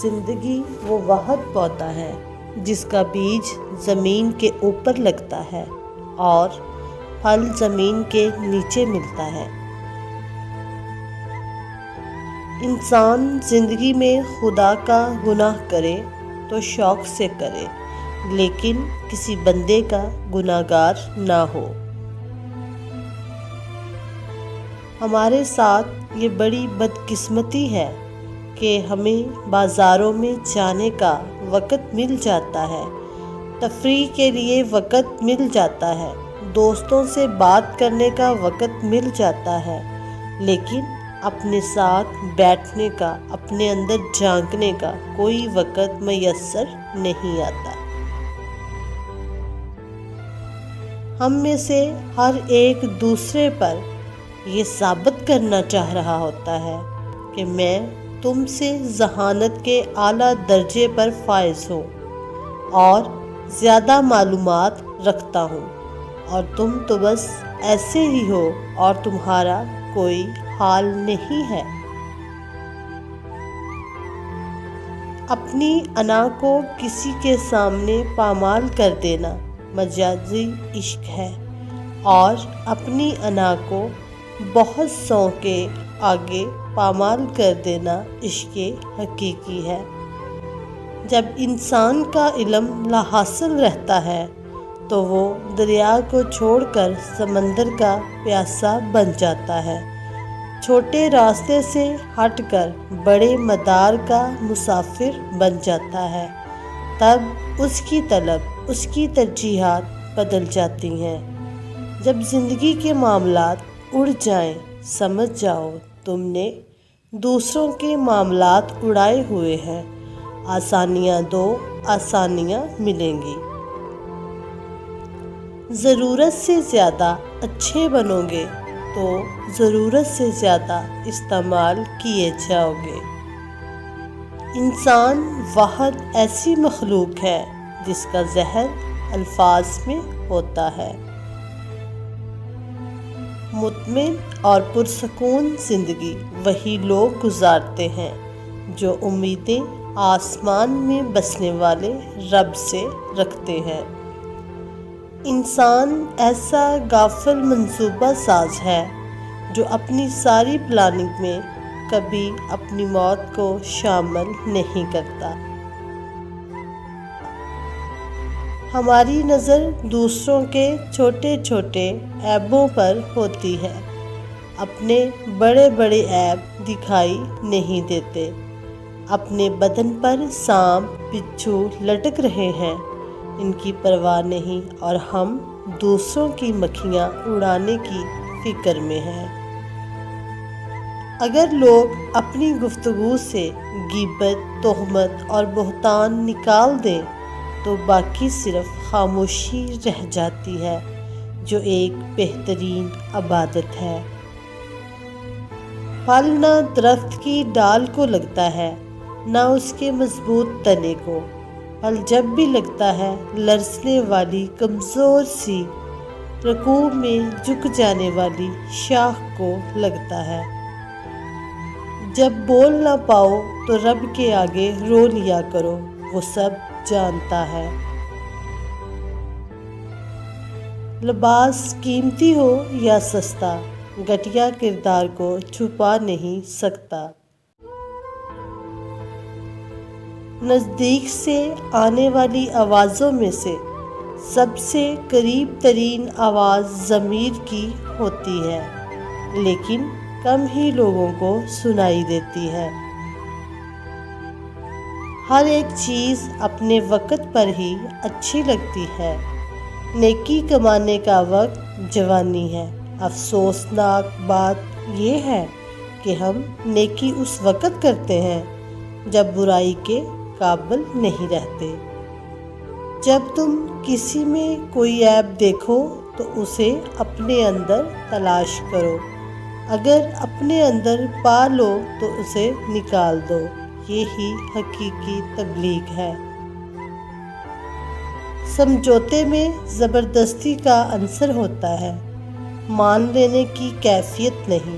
زندگی وہ واحد پودا ہے جس کا بیج زمین کے اوپر لگتا ہے اور پھل زمین کے نیچے ملتا ہے۔ انسان زندگی میں خدا کا گناہ کرے تو شوق سے کرے، لیکن کسی بندے کا گناہ گار نہ ہو۔ ہمارے ساتھ یہ بڑی بدقسمتی ہے کہ ہمیں بازاروں میں جانے کا وقت مل جاتا ہے، تفریح کے لیے وقت مل جاتا ہے، دوستوں سے بات کرنے کا وقت مل جاتا ہے، لیکن اپنے ساتھ بیٹھنے کا، اپنے اندر جھانکنے کا کوئی وقت میسر نہیں آتا۔ ہم میں سے ہر ایک دوسرے پر یہ ثابت کرنا چاہ رہا ہوتا ہے کہ میں تم سے ذہانت کے اعلیٰ درجے پر فائز ہوں اور زیادہ معلومات رکھتا ہوں، اور تم تو بس ایسے ہی ہو اور تمہارا کوئی حال نہیں ہے۔ اپنی انا کو کسی کے سامنے پامال کر دینا مجازی عشق ہے، اور اپنی انا کو بہت سو کے آگے پامال کر دینا عشق حقیقی ہے۔ جب انسان کا علم لا حاصل رہتا ہے تو وہ دریا کو چھوڑ کر سمندر کا پیاسا بن جاتا ہے، چھوٹے راستے سے ہٹ کر بڑے مدار کا مسافر بن جاتا ہے۔ تب اس کی طلب، اس کی ترجیحات بدل جاتی ہیں۔ جب زندگی کے معاملات اڑ جائیں، سمجھ جاؤ تم نے دوسروں کے معاملات اڑائے ہوئے ہیں۔ آسانیاں دو، آسانیاں ملیں گی۔ ضرورت سے زیادہ اچھے بنو گے تو ضرورت سے زیادہ استعمال کیے جاؤ گے۔ انسان واحد ایسی مخلوق ہے جس کا ذہن الفاظ میں ہوتا ہے۔ مطمئن اور پرسکون زندگی وہی لوگ گزارتے ہیں جو امیدیں آسمان میں بسنے والے رب سے رکھتے ہیں۔ انسان ایسا غافل منصوبہ ساز ہے جو اپنی ساری پلاننگ میں کبھی اپنی موت کو شامل نہیں کرتا۔ ہماری نظر دوسروں کے چھوٹے چھوٹے عیبوں پر ہوتی ہے، اپنے بڑے بڑے عیب دکھائی نہیں دیتے۔ اپنے بدن پر سانپ بچھو لٹک رہے ہیں، ان کی پرواہ نہیں، اور ہم دوسروں کی مکھیاں اڑانے کی فکر میں ہیں۔ اگر لوگ اپنی گفتگو سے غیبت، تہمت اور بہتان نکال دیں تو باقی صرف خاموشی رہ جاتی ہے، جو ایک بہترین عبادت ہے۔ پھل نہ درخت کی ڈال کو لگتا ہے، نہ اس کے مضبوط تنے کو۔ پھل جب بھی لگتا ہے لرزنے والی کمزور سی رکوع میں جھک جانے والی شاخ کو لگتا ہے۔ جب بول نہ پاؤ تو رب کے آگے رو لیا کرو، وہ سب جانتا ہے۔ لباس قیمتی ہو یا سستا، گھٹیا کردار کو چھپا نہیں سکتا۔ نزدیک سے آنے والی آوازوں میں سے سب سے قریب ترین آواز ضمیر کی ہوتی ہے، لیکن کم ہی لوگوں کو سنائی دیتی ہے۔ ہر ایک چیز اپنے وقت پر ہی اچھی لگتی ہے۔ نیکی کمانے کا وقت جوانی ہے۔ افسوسناک بات یہ ہے کہ ہم نیکی اس وقت کرتے ہیں جب برائی کے قابل نہیں رہتے۔ جب تم کسی میں کوئی عیب دیکھو تو اسے اپنے اندر تلاش کرو، اگر اپنے اندر پا لو تو اسے نکال دو، یہی حقیقی تبلیغ ہے۔ سمجھوتے میں زبردستی کا عنصر ہوتا ہے، مان لینے کی کیفیت نہیں۔